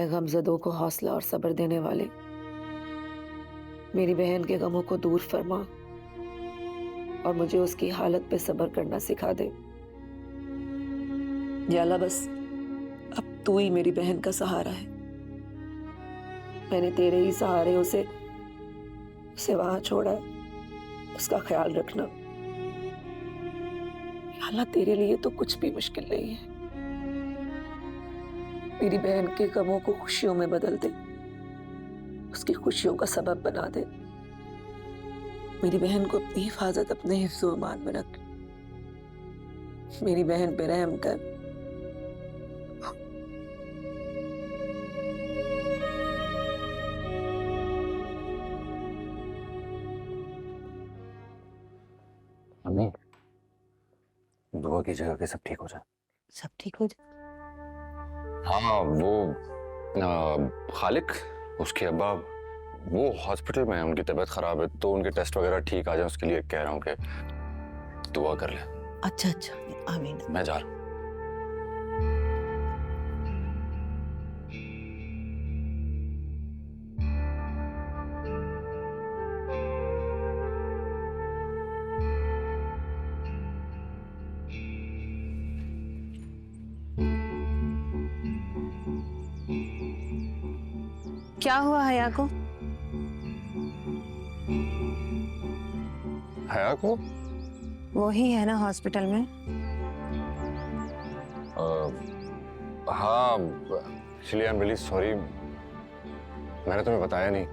ऐ गमज़दों को हौसला और सब्र देने वाले, मेरी बहन के गमों को दूर फरमा और मुझे उसकी हालत पे सब्र करना सिखा दे। या अल्लाह, बस अब तू ही मेरी बहन का सहारा है। मैंने तेरे ही सहारे उसे उसे वहां छोड़ा है। उसका ख्याल रखना। या अल्लाह, तेरे लिए तो कुछ भी मुश्किल नहीं है। मेरी बहन के गमों को खुशियों में बदल दे, उसकी खुशियों का सबब बना दे। मेरी बहन को अपनी हिफाजत, अपने हिफ्ज़ व अमान में रख। मेरी बहन पे रहम कर। अम्मी, दुआ कीजिएगा कि सब ठीक हो जाए। सब ठीक हो जाए। हाँ, वो खालिक, उसके अब्बा, वो हॉस्पिटल में है, उनकी तबीयत खराब है, तो उनके टेस्ट वगैरह ठीक आ जाए उसके लिए कह रहा हूँ कि दुआ कर ले। अच्छा अच्छा, आमीन। मैं जा रहा हूँ। क्या हुआ हया को? हया को? वो ही है ना हॉस्पिटल में? हाँ, actually I am really sorry, मैंने तुम्हें बताया नहीं।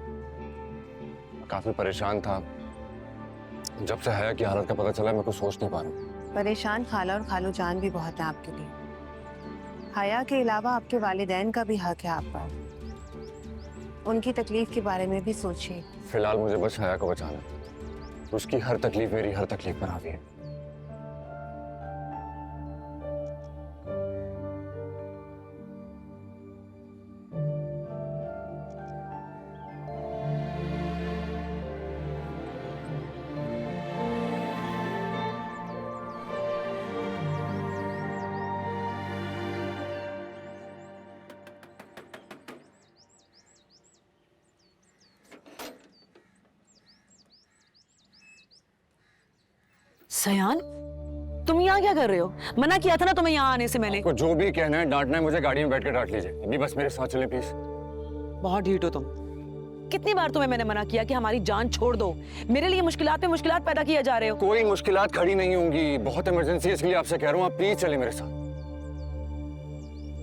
काफी परेशान था। जब से हया की हालत का पता चला मैं कुछ सोच नहीं पा रहा हूँ। परेशान खाला और खालू जान भी बहुत है आपके लिए। हया के अलावा आपके वालिदैन का भी हक है आप पर। उनकी तकलीफ के बारे में भी सोचिए। फिलहाल मुझे बस हया को बचाना है। उसकी हर तकलीफ मेरी हर तकलीफ पर हावी है। सयान, तुम यहाँ क्या कर रहे हो? मना किया था ना तुम्हें यहाँ आने से मैंने। आपको जो भी कहना है, डांटना है, मुझे गाड़ी में बैठ कर डांट लीजिए। अभी बस मेरे साथ चले प्लीज। बहुत ढीठ हो तुम। कितनी बार तुम्हें मैंने मना किया कि हमारी जान छोड़ दो। मेरे लिए मुश्किलात पे मुश्किलात पैदा किए जा रहे हो। कोई मुश्किलात खड़ी नहीं होंगी, बहुत इमरजेंसी है, इसलिए आपसे कह रहा हूँ, आप प्लीज चले मेरे साथ।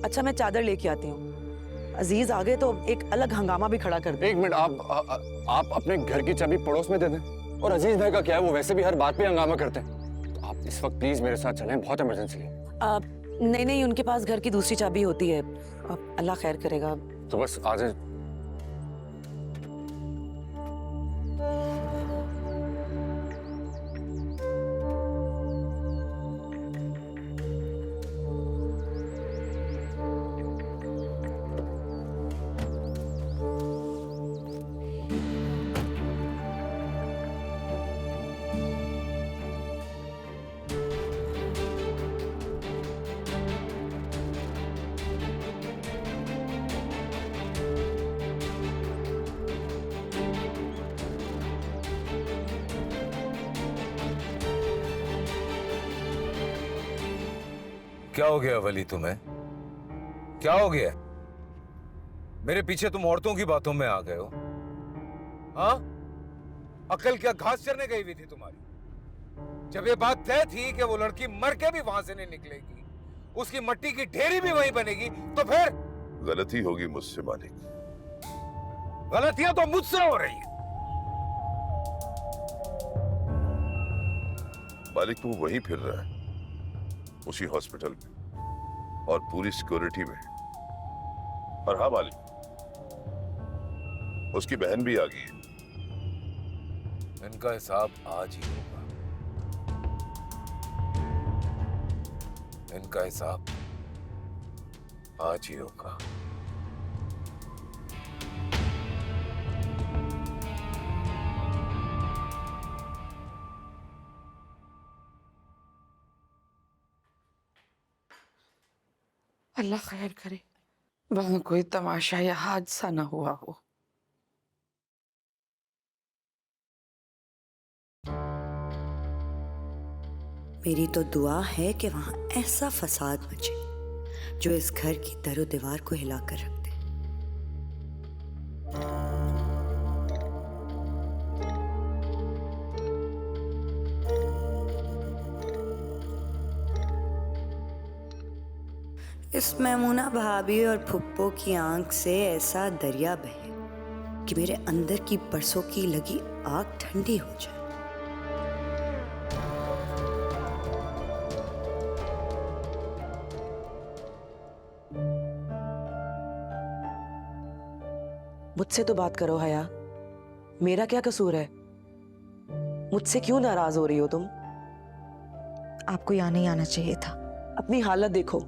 अच्छा, मैं चादर लेके आती हूँ। अजीज आ गए तो एक अलग हंगामा भी खड़ा कर दे। एक मिनट, आप अपने घर की चाबी पड़ोस में दे दें। और अजीज भाई का क्या है, वो वैसे भी हर बात पे हंगामा करते हैं। तो आप इस वक्त प्लीज मेरे साथ चलें, बहुत इमरजेंसी है। नहीं नहीं, उनके पास घर की दूसरी चाबी होती है। अल्लाह खैर करेगा। तो बस आ जाए। क्या हो गया वली तुम्हें? क्या हो गया? मेरे पीछे तुम औरतों की बातों में आ गए हो? हाँ? अकल क्या घास चरने गई हुई थी तुम्हारी? जब ये बात तय थी कि वो लड़की मर के भी वहां से नहीं निकलेगी, उसकी मट्टी की ढेरी भी वहीं बनेगी, तो फिर? गलती होगी मुझसे मालिक। गलतियां तो मुझसे हो रही है। मालिक वो वहीं फिर रहा है, उसी हॉस्पिटल में और पूरी सिक्योरिटी में। और हाँ मालिक, उसकी बहन भी आ गई है। इनका हिसाब आज ही होगा। इनका हिसाब आज ही होगा। अल्लाह खैर करे। वहां कोई तमाशा या हादसा ना हुआ हो। मेरी तो दुआ है कि वहां ऐसा फसाद मचे जो इस घर की दरो दीवार को हिलाकर रख दे। इस मैमूना भाभी और फुप्पो की आंख से ऐसा दरिया बहे कि मेरे अंदर की बरसों की लगी आग ठंडी हो जाए। मुझसे तो बात करो हया, मेरा क्या कसूर है? मुझसे क्यों नाराज हो रही हो तुम? आपको यहाँ नहीं आना चाहिए था। अपनी हालत देखो,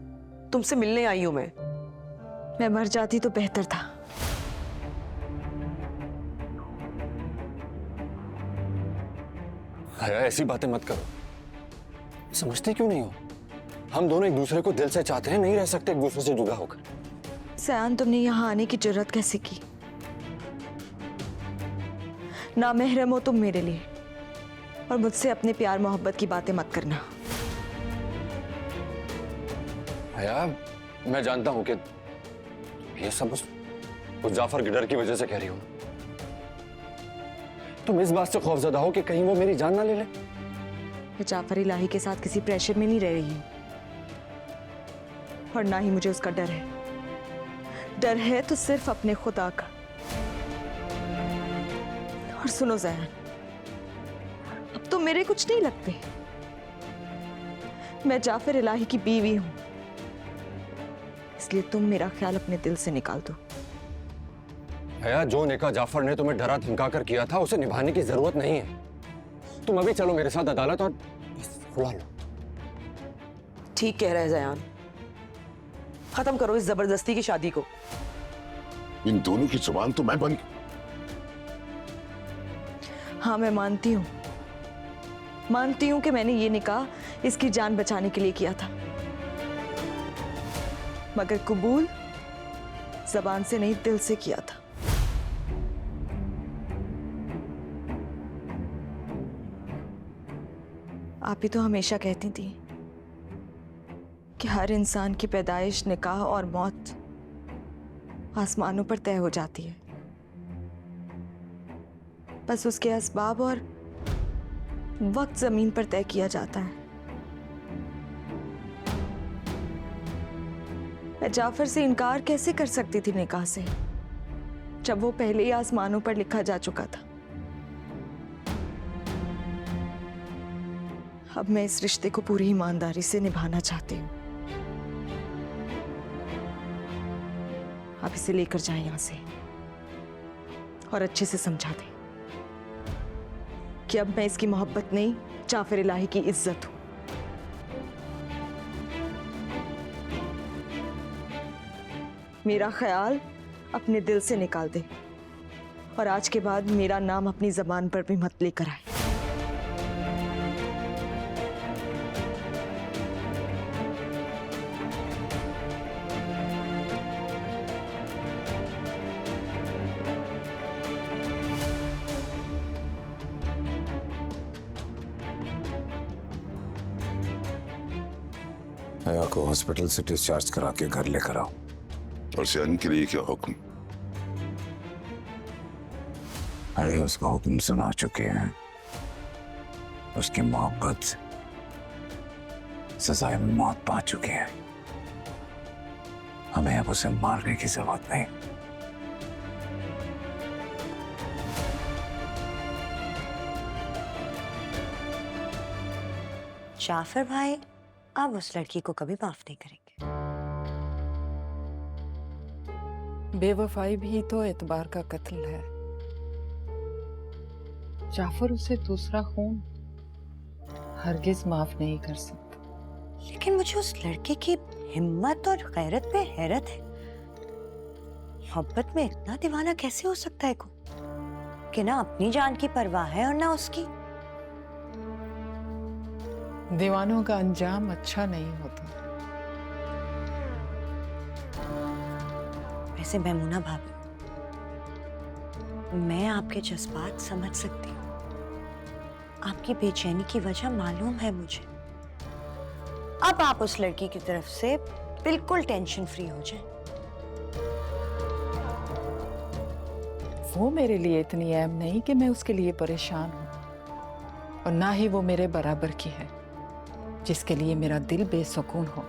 तुमसे मिलने आई हूं मैं। मैं मर जाती तो बेहतर था। हया, ऐसी बातें मत करो। समझते क्यों नहीं हो? हम दोनों एक दूसरे को दिल से चाहते हैं, नहीं रह सकते एक दूसरे से जुदा होकर। सयान, तुमने यहाँ आने की जरूरत कैसे की? नामहरम हो तुम मेरे लिए, और मुझसे अपने प्यार मोहब्बत की बातें मत करना। हया, मैं जानता हूं कि ये सब उस जाफर के डर की वजह से कह रही हूं। तुम इस बात से खौफजदा हो कि कहीं वो मेरी जान ना ले ले। मैं जाफर इलाही के साथ किसी प्रेशर में नहीं रह रही हूँ, और ना ही मुझे उसका डर है। डर है तो सिर्फ अपने खुदा का। और सुनो ज़यान, अब तो मेरे कुछ नहीं लगते। मैं जाफर इलाही की बीवी हूं, इसलिए तुम मेरा ख्याल अपने दिल से निकाल दो। हया, जो निकाह जाफर ने तुम्हें डरा धमका कर किया था, उसे निभाने की जरूरत नहीं है। तुम अभी चलो मेरे साथ अदालत और बस खुला लो। ठीक कह रहे हैं ज़यान, खत्म करो इस जबरदस्ती की शादी को। इन दोनों की जुबान तो मैं बंद। हाँ, मैं मानती हूँ कि मैंने ये निकाह इसकी जान बचाने के लिए किया था, मगर कबूल जबान से नहीं, दिल से किया था। आप ही तो हमेशा कहती थी कि हर इंसान की पैदाइश, निकाह और मौत आसमानों पर तय हो जाती है, बस उसके असबाब और वक्त जमीन पर तय किया जाता है। मैं जाफर से इनकार कैसे कर सकती थी निकाह से, जब वो पहले ही आसमानों पर लिखा जा चुका था। अब मैं इस रिश्ते को पूरी ईमानदारी से निभाना चाहती हूँ। आप इसे लेकर जाएं यहां से, और अच्छे से समझा दें कि अब मैं इसकी मोहब्बत नहीं, जाफर इलाही की इज्जत हूं। मेरा ख्याल अपने दिल से निकाल दे, और आज के बाद मेरा नाम अपनी जबान पर भी मत लेकर आए। हया को हॉस्पिटल से डिस्चार्ज करा के घर लेकर आओ। और सयान के लिए क्या हुक्म? अरे उसका हुक्म सुना चुके हैं। उसकी मोहब्बत सजाए मौत पा चुके हैं। हमें अब उसे मारने की जरूरत नहीं। जाफर भाई, आप उस लड़की को कभी माफ नहीं करेंगे। बेवफाई भी तो एतबार का कत्ल है। जाफर उसे दूसरा खून हरगिज माफ नहीं कर सकता। लेकिन मुझे उस लड़के की हिम्मत और गैरत पे हैरत है। मोहब्बत में इतना दीवाना कैसे हो सकता है कोई, कि ना अपनी जान की परवाह है और ना उसकी। दीवानों का अंजाम अच्छा नहीं होता। वैसे मैमूना भाभी, मैं आपके जज्बात समझ सकती हूँ। आपकी बेचैनी की वजह मालूम है मुझे। अब आप उस लड़की की तरफ से बिल्कुल टेंशन फ्री हो जाएं। वो मेरे लिए इतनी अहम नहीं कि मैं उसके लिए परेशान हूँ, और ना ही वो मेरे बराबर की है जिसके लिए मेरा दिल बेसुकून हो।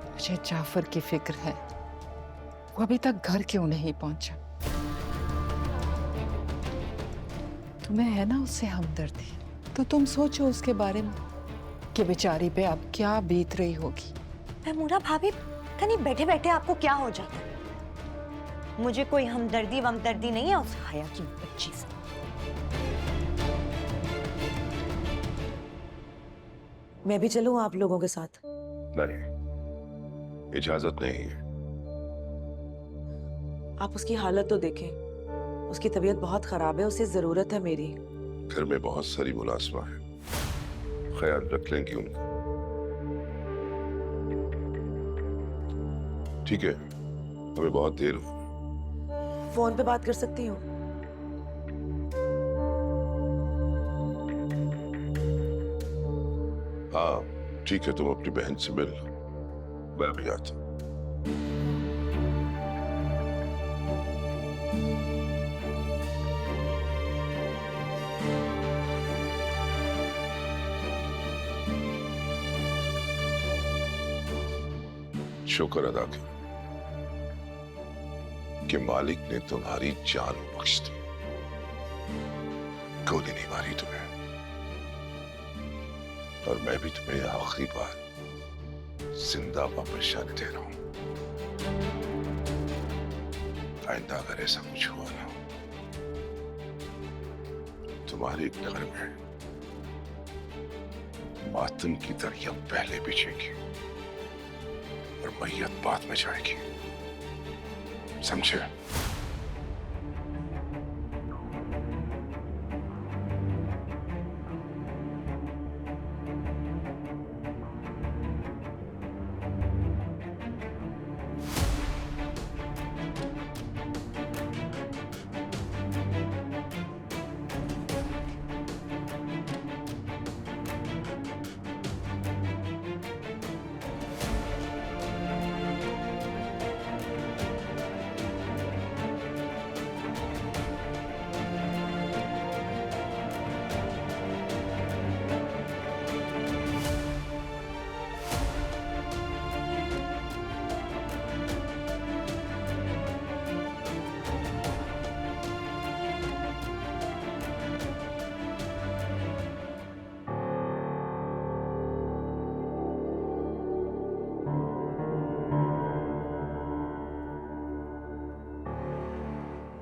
मुझे जाफर की फिक्र है, वो अभी तक घर क्यों नहीं पहुंचा। तुम्हें है ना उससे हमदर्दी, तो तुम सोचो उसके बारे में कि बेचारी पे अब क्या बीत रही होगी। मैमूना भाभी, कहीं बैठे बैठे आपको क्या हो जाता है? मुझे कोई हमदर्दी वमदर्दी नहीं है उस हया की बच्ची से। मैं भी चलूं आप लोगों के साथ? नहीं, इजाजत नहीं है। आप उसकी हालत तो देखें, उसकी तबीयत बहुत खराब है, उसे जरूरत है मेरी। घर में बहुत सारी मुलाजमा है, ख्याल रख लेंगी उनका। ठीक है, हमें बहुत देर हो। फोन पे बात कर सकती हूँ? हाँ ठीक है, तुम अपनी बहन से मिल लो, मैं भी आता हूँ। शुक्र अदा करो कि मालिक ने तुम्हारी जान बख्श दी, गोली नहीं मारी तुम्हें, और मैं भी तुम्हें आखिरी बार जिंदा वापस जाने दे रहा हूं। आइंदा अगर ऐसा कुछ हुआ ना, तुम्हारे घर में मातम की दरिया पहले बिछेगी और मैयत बाद में जाएगी, समझे?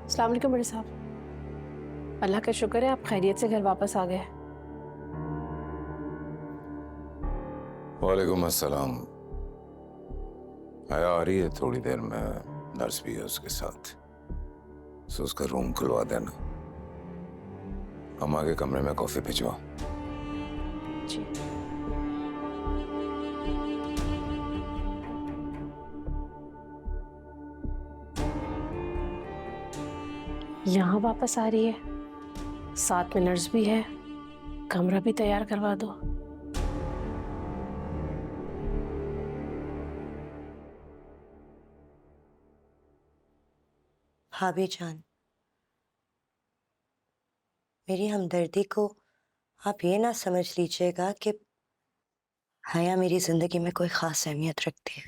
अस्सलाम वालेकुम बड़े साहब। अल्लाह का शुक्र है आप खैरियत से घर वापस आ गए। वालेकुम अस्सलाम। हया आ रही है थोड़ी देर में, नर्स भी है उसके साथ, सो उसका रूम खुलवा देना। हम आगे कमरे में कॉफी भिजवा। जी। यहाँ वापस आ रही है, साथ में नर्स भी है, कमरा भी तैयार करवा दो। भाभी जान, मेरी हमदर्दी को आप ये ना समझ लीजिएगा कि हया मेरी जिंदगी में कोई खास अहमियत रखती है।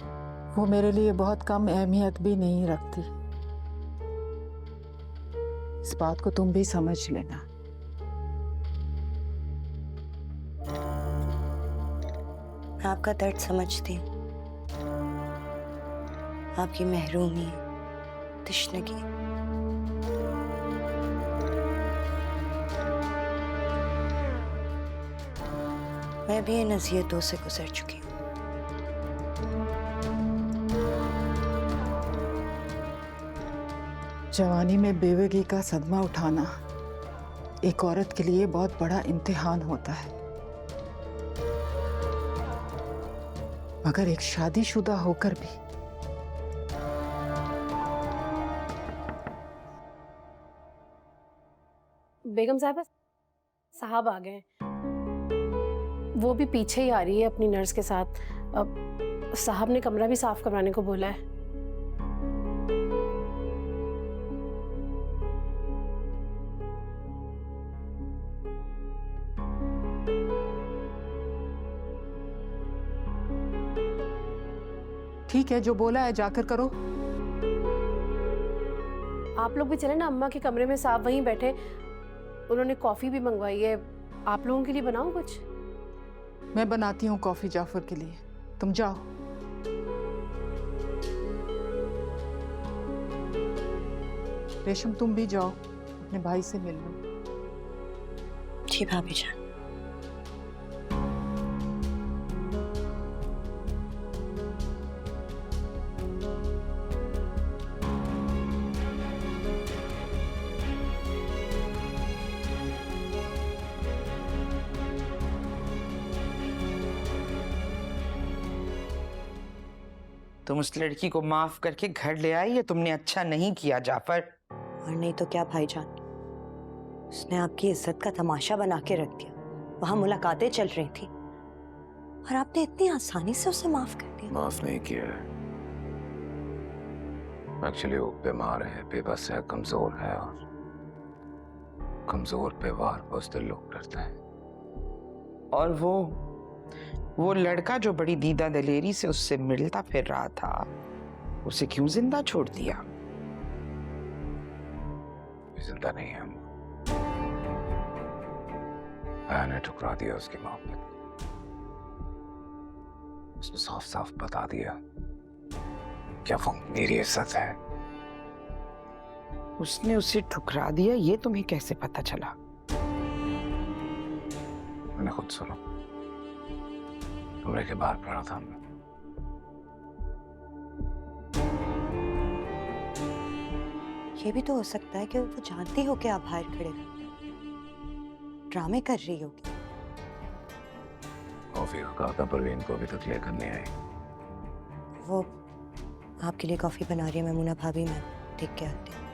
वो मेरे लिए बहुत कम अहमियत भी नहीं रखती, इस बात को तुम भी समझ लेना। मैं आपका दर्द समझती हूँ, आपकी महरूमी, तशनगी। मैं भी इन अज़ियतों से गुजर चुकी हूँ। जवानी में बेवगी का सदमा उठाना एक औरत के लिए बहुत बड़ा इम्तिहान होता है, मगर एक शादीशुदा होकर भी बेगम साहब साहब आ गए। वो भी पीछे ही आ रही है अपनी नर्स के साथ। अब साहब ने कमरा भी साफ करवाने को बोला है। ठीक है, जो बोला है जाकर करो। आप लोग भी चले ना, अम्मा के कमरे में साहब वहीं बैठे। उन्होंने कॉफी भी मंगवाई है। आप लोगों के लिए बनाऊं कुछ? मैं बनाती हूँ कॉफी जाफर के लिए, तुम जाओ। रेशम तुम भी जाओ, अपने भाई से मिल लो। जी भाभी जान। तुम उस लड़की को माफ करके घर ले आई, ये तुमने अच्छा नहीं किया जाफर। और नहीं तो क्या भाईजान, उसने आपकी इज्जत का तमाशा बना के रख दिया। वहां मुलाकातें चल रही थी और आपने इतनी आसानी से उसे माफ कर दिया। माफ नहीं किया है, एक्चुअली वो बीमार है, बेबस है, कमजोर है, और कमजोर पे वार बुज़दिल लोग डरते हैं। और वो लड़का जो बड़ी दीदा दलेरी से उससे मिलता फिर रहा था, उसे क्यों जिंदा छोड़ दिया? जिंदा नहीं है, मैंने ठुकरा दिया उसकी मोहब्बत। उसने साफ साफ बता दिया क्या वो मेरी इज्जत है। उसने उसे ठुकरा दिया, ये तुम्हें कैसे पता चला? मैंने खुद सुना, कमरे के बाहर पड़ा था मैं। ये भी तो हो सकता है कि वो जानती हो कि आप बाहर खड़े हो, ड्रामे कर रही होगी। कॉफी का कहा था परवीन को अभी तक लेकर नहीं आई। वो आपके लिए कॉफी बना रही है मैमुना भाभी, मैं देख के आती हूँ।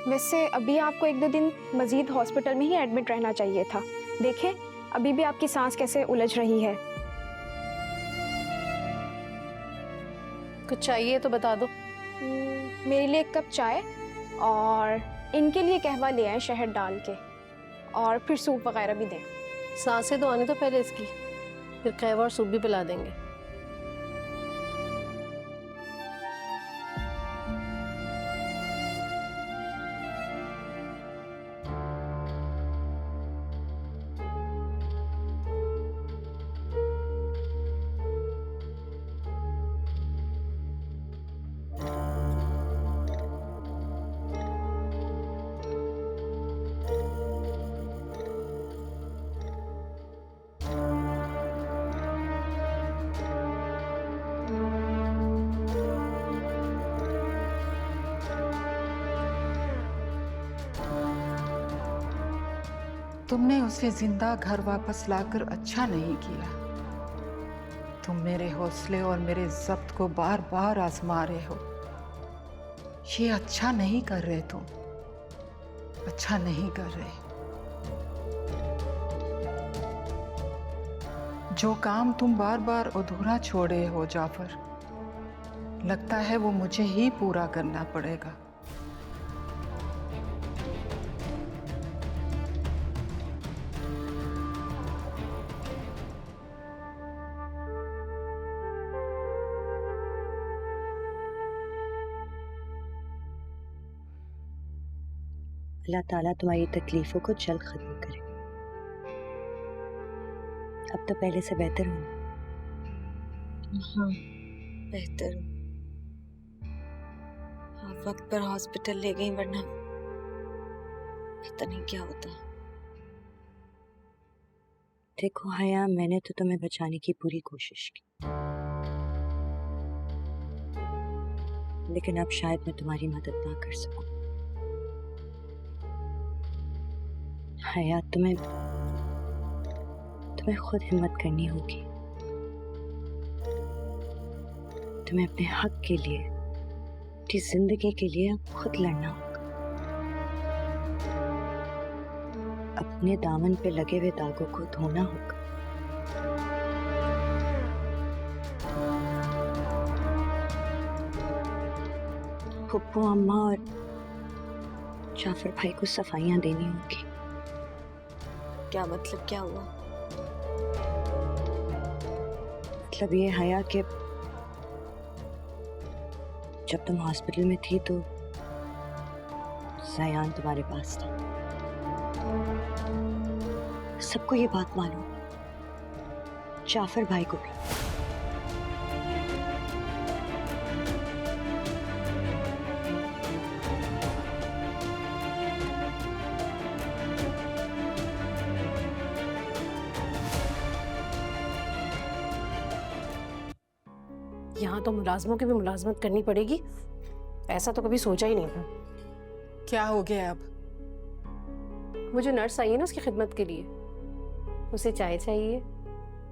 वैसे अभी आपको 1-2 दिन मजीद हॉस्पिटल में ही एडमिट रहना चाहिए था। देखें अभी भी आपकी सांस कैसे उलझ रही है। कुछ चाहिए तो बता दो। मेरे लिए 1 कप चाय और इनके लिए कहवा ले आए शहद डाल के, और फिर सूप वगैरह भी दें। सांसें तो आने तो पहले इसकी, फिर कहवा और सूप भी पिला देंगे। तुमने उसे जिंदा घर वापस लाकर अच्छा नहीं किया। तुम मेरे हौसले और मेरे जब्त को बार बार आजमा रहे हो। ये अच्छा नहीं कर रहे तुम, अच्छा नहीं कर रहे। जो काम तुम बार बार अधूरा छोड़े हो जाफर, लगता है वो मुझे ही पूरा करना पड़ेगा। अल्लाह ताला तुम्हारी तकलीफों को जल्द खत्म करे। अब तो पहले से बेहतर हूँ। हाँ बेहतर हूँ। आप वक्त पर हॉस्पिटल ले गई, वरना पता नहीं क्या होता। देखो हया, मैंने तो तुम्हें बचाने की पूरी कोशिश की, लेकिन अब शायद मैं तुम्हारी मदद ना कर सकूं। हया, तुम्हें खुद हिम्मत करनी होगी। तुम्हें अपने हक के लिए, अपनी जिंदगी के लिए खुद लड़ना होगा। अपने दामन पे लगे हुए दागों को धोना होगा। पप्पू, अम्मा और जाफर भाई को सफाइयां देनी होगी। क्या मतलब, क्या हुआ? मतलब ये हया कि जब तुम हॉस्पिटल में थी तो ज़यान तुम्हारे पास था। सबको ये बात मालूम, जाफर भाई को भी। यहाँ तो मुलाजमों की भी मुलाजमत करनी पड़ेगी, ऐसा तो कभी सोचा ही नहीं था। क्या हो गया अब? वो जो नर्स आई है ना उसकी खिदमत के लिए, उसे चाय चाहिए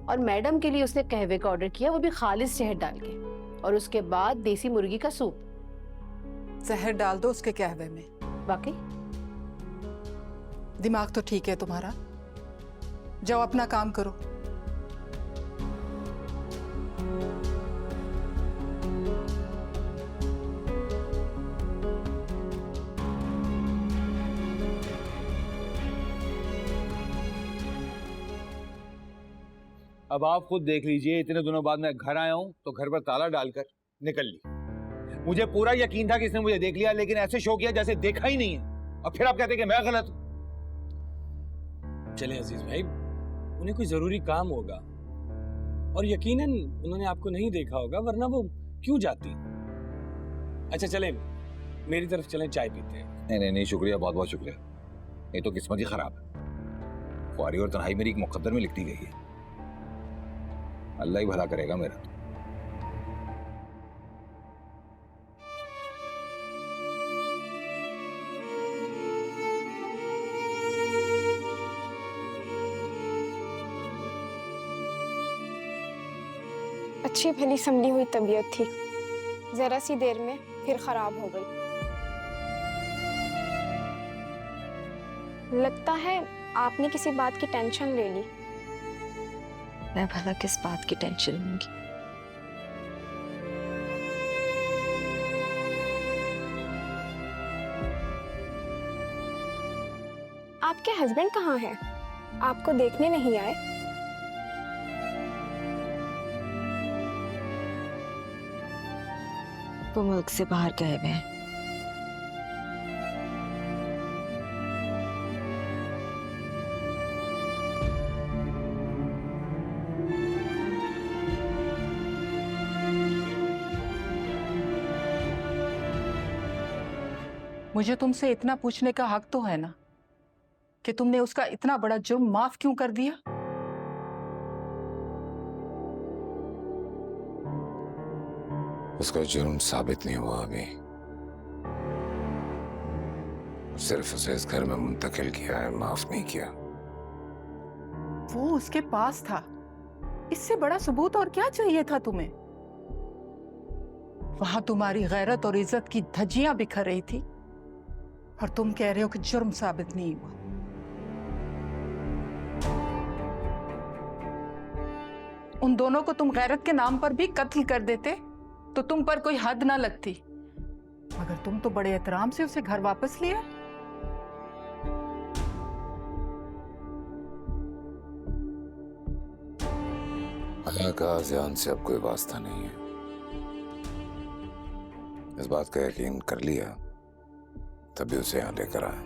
और मैडम के लिए उसने कहवे का ऑर्डर किया, वो भी खालिस शहद डाल के, और उसके बाद देसी मुर्गी का सूप। जहर डाल दो उसके कहवे में। बाकी दिमाग तो ठीक है तुम्हारा, जाओ अपना काम करो। अब आप खुद देख लीजिए, इतने दिनों बाद मैं घर आया हूं तो घर पर ताला डालकर निकल ली। मुझे पूरा यकीन था कि इसने मुझे देख लिया, लेकिन ऐसे शो किया जैसे देखा ही नहीं है। अब फिर आप कहते हैं कि मैं गलत हूं। चले अजीज भाई, उन्हें कोई जरूरी काम होगा और यकीनन उन्होंने आपको नहीं देखा होगा, वरना वो क्यों जाती। अच्छा चलें, मेरी तरफ चलें, चाय पीते हैं। नहीं, शुक्रिया, बहुत बहुत शुक्रिया। ये तो किस्मत ही खराब है। ख्वारी और तन्हाई मेरी एक मुकद्दर में लिखती गई है। अल्लाह ही भला करेगा मेरा। अच्छी भली संभली हुई तबीयत थी, जरा सी देर में फिर खराब हो गई। लगता है आपने किसी बात की टेंशन ले ली। मैं भला किस बात की टेंशन लूंगी? आपके हस्बैंड कहाँ हैं? आपको देखने नहीं आए? वो मुल्क से बाहर गए हुए हैं। मुझे तुमसे इतना पूछने का हक तो है ना कि तुमने उसका इतना बड़ा जुर्म माफ क्यों कर दिया? उसका जुर्म साबित नहीं हुआ अभी, सिर्फ उसे इस घर में मुंतकिल किया है, माफ नहीं किया। वो उसके पास था, इससे बड़ा सबूत और क्या चाहिए था तुम्हें? वहां तुम्हारी गैरत और इज्जत की धज्जियां बिखर रही थी और तुम कह रहे हो कि जुर्म साबित नहीं हुआ। उन दोनों को तुम गैरत के नाम पर भी कत्ल कर देते तो तुम पर कोई हद ना लगती, मगर तुम तो बड़े एहतराम से उसे घर वापस लिया। हया का ज़यान से अब कोई वास्ता नहीं है, इस बात का यकीन कर लिया तभी उसे यहाँ लेकर आया।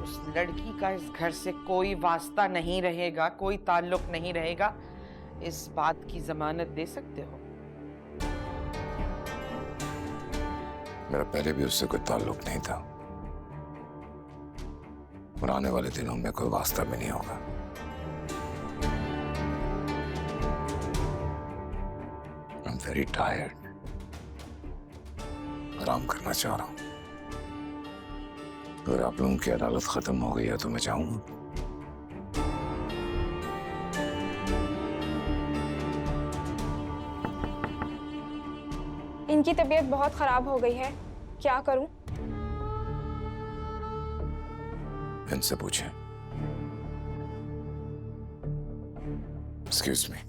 उस लड़की का इस घर से कोई वास्ता नहीं रहेगा, कोई ताल्लुक नहीं रहेगा, इस बात की जमानत दे सकते हो? मेरा पहले भी उससे कोई ताल्लुक नहीं था और आने वाले दिनों में कोई वास्ता भी नहीं होगा। I'm very tired, आराम करना चाह रहा हूं। अगर आप लोगों की अदालत खत्म हो गई है तो मैं चाहूंगा। इनकी तबीयत बहुत ख़राब हो गई है, क्या करूं? इनसे पूछें। Excuse me.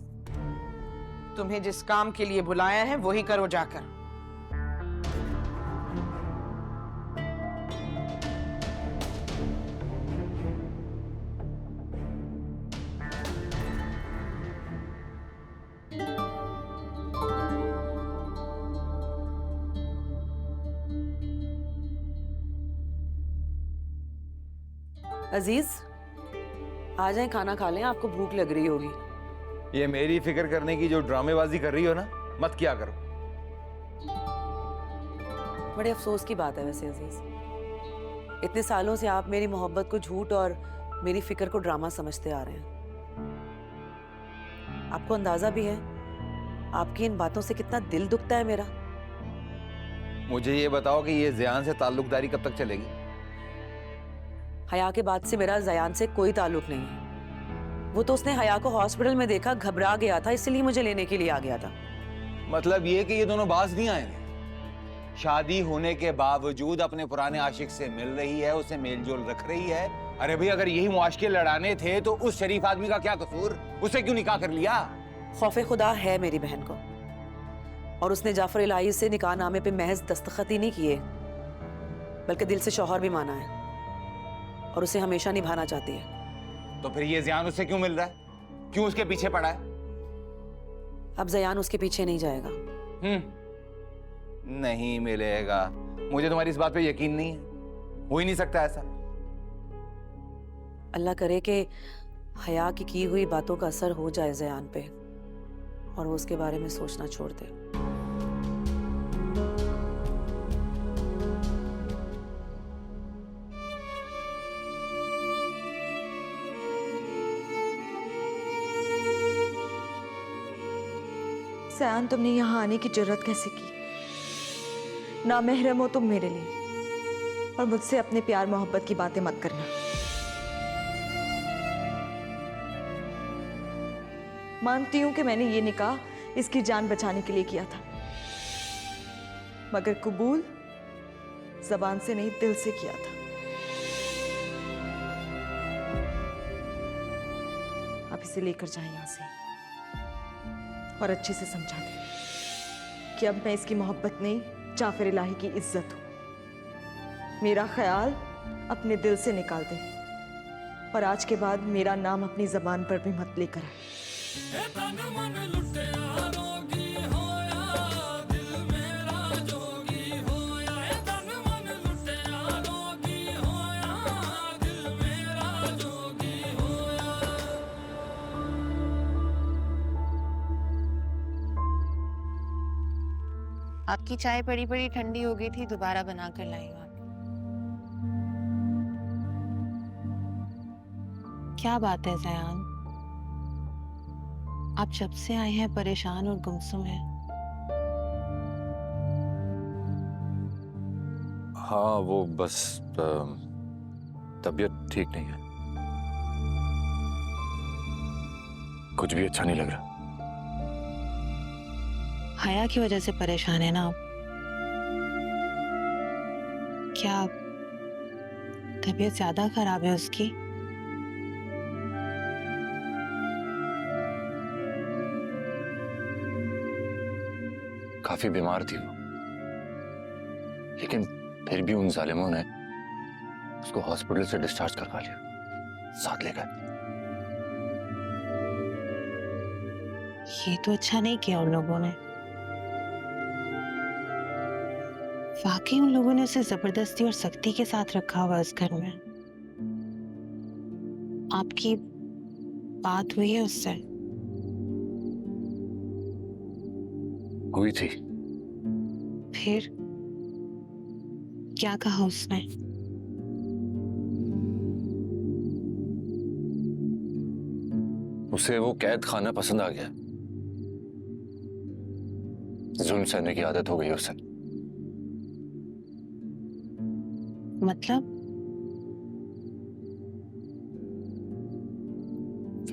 तुम्हें जिस काम के लिए बुलाया है वही करो जाकर। अजीज, आ जाएं, खाना खा लें, आपको भूख लग रही होगी। ये मेरी फिक्र करने की जो ड्रामेबाजी कर रही हो ना, मत किया करो। बड़े अफसोस की बात है वैसे अजीज, इतने सालों से आप मेरी मोहब्बत को झूठ और मेरी फिक्र को ड्रामा समझते आ रहे हैं। आपको अंदाजा भी है आपकी इन बातों से कितना दिल दुखता है मेरा। मुझे ये बताओ कि ये ज़यान से ताल्लुकदारी कब तक चलेगी? हया के बाद से मेरा जयान से कोई ताल्लुक नहीं है। वो तो उसने हया को हॉस्पिटल में देखा, घबरा गया था, इसलिए मुझे लेने के लिए आ गया था। मतलब ये कि ये दोनों बाज नहीं आएंगे? शादी होने के बावजूद अपने पुराने आशिक से मिल रही है, उसे मेलजोल रख रही है। अरे भाई, अगर यही मुआशके लड़ाने थे तो उस शरीफ आदमी का क्या कसूर? उसे क्यों निकाह कर लिया? खौफे खुदा है मेरी बहन को, और उसने जाफर इलाही से निकाह नामे पे महज दस्तखत ही नहीं किए, बल्कि दिल से शौहर भी माना है और उसे हमेशा निभाना चाहती है। तो फिर ये ज़यान उससे क्यों मिल रहा है? क्यों उसके पीछे पड़ा है? अब जयान उसके पीछे नहीं जाएगा। नहीं मिलेगा। मुझे तुम्हारी इस बात पे यकीन नहीं है। हो ही नहीं सकता ऐसा। अल्लाह करे कि हया की हुई बातों का असर हो जाए जयान पे और वो उसके बारे में सोचना छोड़ दे। सयान, तुमने यहाँ आने की जरूरत कैसे की? नामहरम हो तुम मेरे लिए, और मुझसे अपने प्यार मोहब्बत की बातें मत करना। मानती हूं कि मैंने ये निकाह इसकी जान बचाने के लिए किया था, मगर कबूल जबान से नहीं, दिल से किया था। आप इसे लेकर जाएं यहाँ से और अच्छे से समझा दें कि अब मैं इसकी मोहब्बत नहीं, जाफर इलाही की इज्जत हूं। मेरा ख्याल अपने दिल से निकाल दें और आज के बाद मेरा नाम अपनी जबान पर भी मत लेकर आए। आपकी चाय बड़ी बड़ी ठंडी हो गई थी, दोबारा बना कर लाई हूँ। क्या बात है ज़यान, आप जब से आए हैं परेशान और गुमसुम हैं। हाँ, वो बस तबीयत ठीक नहीं है, कुछ भी अच्छा नहीं लग रहा। हया की वजह से परेशान है ना आप? क्या तबीयत ज्यादा खराब है उसकी? काफी बीमार थी वो, लेकिन फिर भी उन जालिमों ने उसको हॉस्पिटल से डिस्चार्ज करवा लिया, साथ ले गए। ये तो अच्छा नहीं किया उन लोगों ने। वाकई उन लोगों ने उसे जबरदस्ती और सख्ती के साथ रखा हुआ इस घर में। आपकी बात हुई है उससे? हुई थी। फिर क्या कहा उसने? उसे वो कैद खाना पसंद आ गया, जुल्म सहने की आदत हो गई उसे। मतलब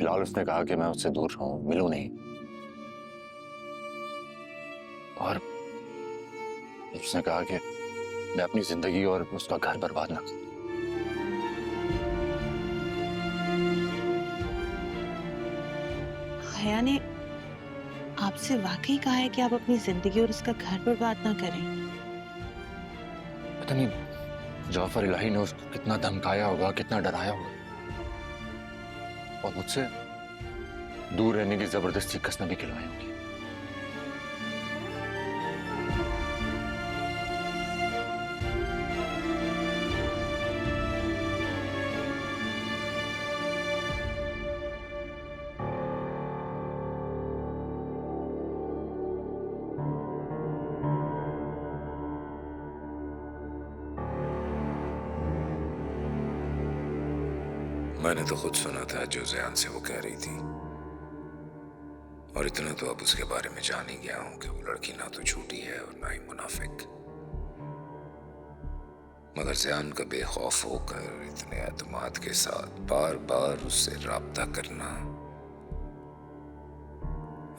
फिलहाल उसने कहा कि मैं उससे दूर रहूं, मिलूं नहीं, और उसने कहा कि मैं अपनी जिंदगी और उसका घर बर्बाद ना करूं। हया ने आपसे वाकई कहा है कि आप अपनी जिंदगी और उसका घर बर्बाद ना करें? पता नहीं जाफर इलाही ने उसको कितना धमकाया होगा, कितना डराया होगा, और मुझसे दूर रहने की जबरदस्ती कसम भी खिलवाई होगी। मैंने तो खुद सुना था जो ज़यान से वो कह रही थी, और इतना तो अब उसके बारे में जान ही गया हूं कि वो लड़की ना तो झूठी है और ना ही मुनाफिक। मगर ज़यान का बेखौफ होकर इतने एतमाद के साथ बार बार उससे राब्ता करना,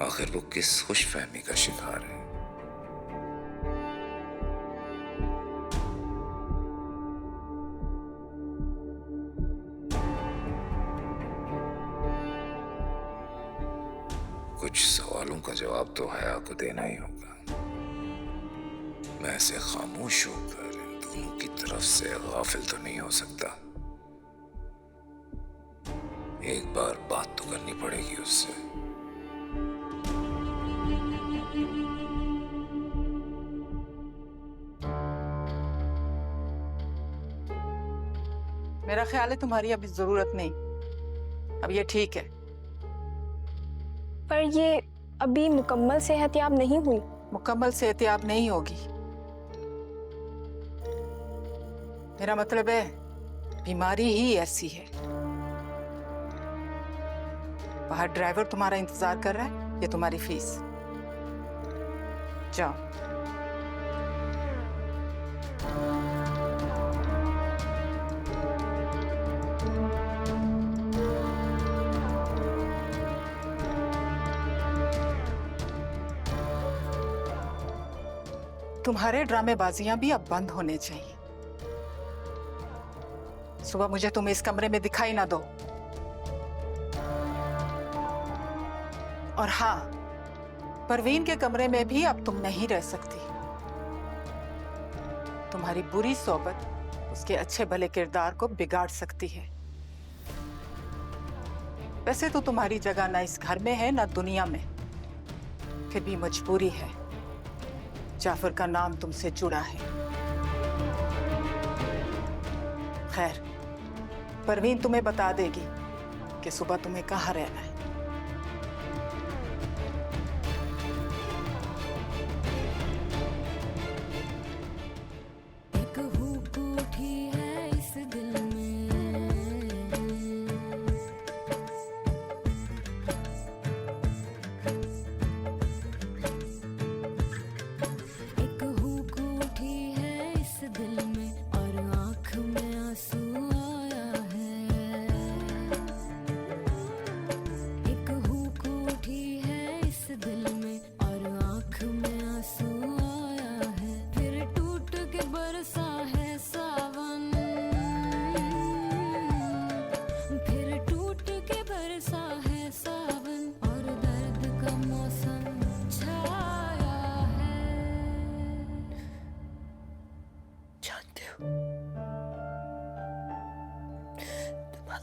आखिर वो किस खुशफहमी का शिकार है? कुछ सवालों का जवाब तो हया को देना ही होगा। मैं ऐसे खामोश होकर इन दोनों की तरफ से गाफिल तो नहीं हो सकता। एक बार बात तो करनी पड़ेगी उससे। मेरा ख्याल है तुम्हारी अभी जरूरत नहीं, अब ये ठीक है। पर ये अभी मुकम्मल सेहतयाब नहीं हुई। मुकम्मल सेहतयाब नहीं होगी, मेरा मतलब है बीमारी ही ऐसी है। बाहर ड्राइवर तुम्हारा इंतजार कर रहा है, ये तुम्हारी फीस। जाओ। तुम्हारे ड्रामेबाजियां भी अब बंद होने चाहिए। सुबह मुझे तुम इस कमरे में दिखाई ना दो। और हाँ, परवीन के कमरे में भी अब तुम नहीं रह सकती। तुम्हारी बुरी सोबत उसके अच्छे भले किरदार को बिगाड़ सकती है। वैसे तो तुम्हारी जगह ना इस घर में है ना दुनिया में, फिर भी मजबूरी है। जाफर का नाम तुमसे जुड़ा है। खैर, परवीन तुम्हें बता देगी कि सुबह तुम्हें कहाँ रहना है।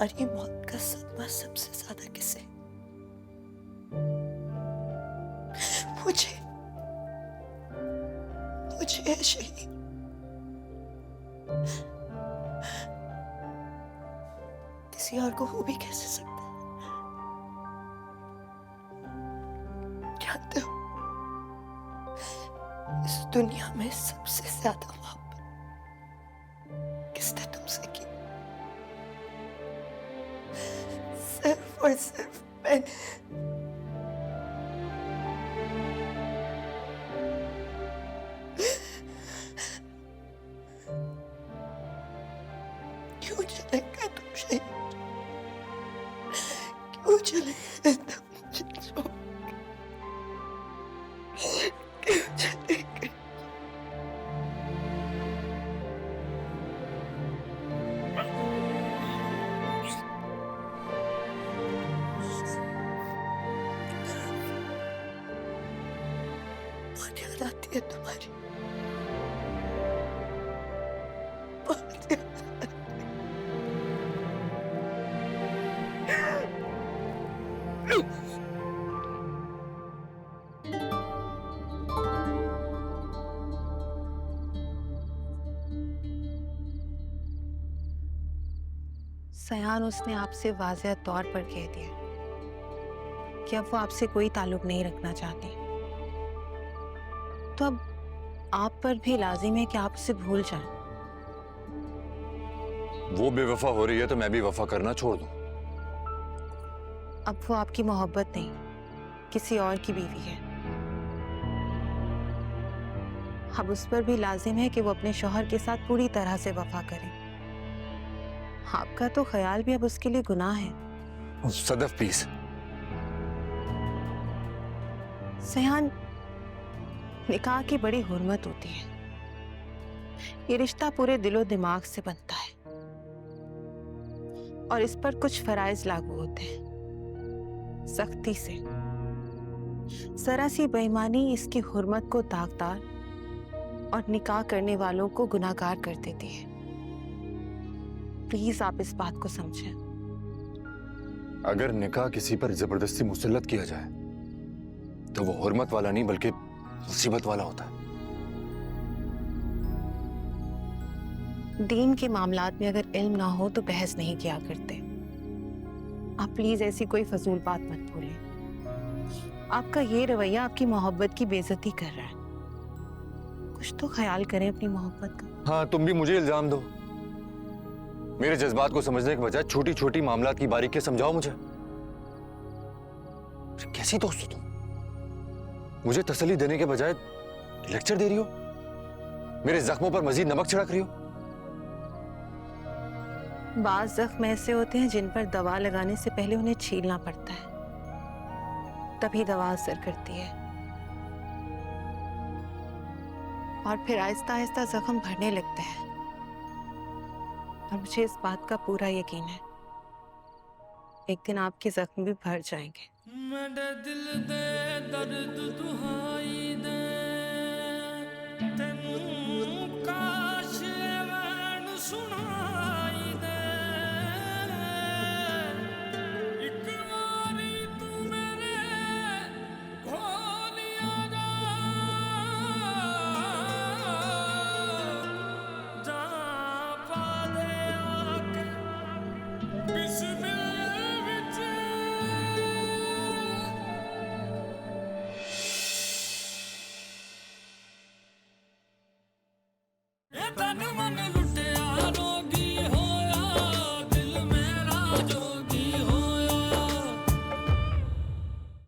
तुम्हारी मौत का सदमा सबसे ज्यादा किसे? मुझे है शहीद। किसी और को हो भी कैसे सकता है? जानते हो, इस दुनिया में सबसे ज्यादा मोहब्बत किसने तुमसे की? सिर्फ और सिर्फ मैंने। क्यों चले गए तुम शहीद? मुझे नहीं कहता, मुझे छोड़ के चले गए। बहुत याद आती है तुम्हारी, बहुत याद आती है। सयान, उसने आपसे वाज़ेह तौर पर कह दिया कि अब वो आपसे कोई ताल्लुक नहीं रखना चाहती, तो अब आप पर भी लाजिम है कि आप उसे भूल जाएं। वो बेवफा हो रही है तो मैं भी वफा करना छोड़ दूं। अब वो आपकी मोहब्बत नहीं, किसी और की बीवी है। अब उस पर भी लाजिम है कि वो अपने शौहर के साथ पूरी तरह से वफा करे। आपका तो ख्याल भी अब उसके लिए गुनाह है। सदफ प्लीज। सयान, निकाह की बड़ी हुर्मत होती है। ये रिश्ता पूरे दिलो दिमाग से बनता है और इस पर कुछ फराइज लागू होते हैं, सख्ती से। जरा सी बेईमानी इसकी हुर्मत को दागदार और निकाह करने वालों को गुनाहगार कर देती है। प्लीज आप इस बात को समझें। अगर निकाह किसी पर जबरदस्ती मुसल्लत किया जाए तो वो हुर्मत वाला नहीं बल्कि मुसीबत वाला होता है। दीन के मामलात में अगर इल्म ना हो तो बहस नहीं किया करते। आप प्लीज ऐसी कोई फजूल बात मत भूलें। आपका ये रवैया आपकी मोहब्बत की बेइज्जती कर रहा है। कुछ तो ख्याल करें अपनी मोहब्बत का। हाँ, तुम भी मुझे इल्जाम दो। मेरे जज्बात को समझने के बजाय छोटी छोटी मामलात की बारीकियां समझाओ मुझे। कैसी दोस्त हो तुम? मुझे तसल्ली देने के बजाय लेक्चर दे रही हो, मेरे जख्मों पर मजीद नमक छिड़क रही हो। बाज़ जख्म ऐसे होते हैं जिन पर दवा लगाने से पहले उन्हें छीलना पड़ता है, तभी दवा असर करती है। और फिर आहिस्ता आहिस्ता जख्म भरने लगते हैं। और मुझे इस बात का पूरा यकीन है, एक दिन आपके जख्म भी भर जाएंगे। मेरे दिल दे दर्द दुहाई दे, तेनू काश मैं सुनाई दे। एक बारी तू मेरे भोलिया जा पा दे आके बिस्मिल्लाह। तन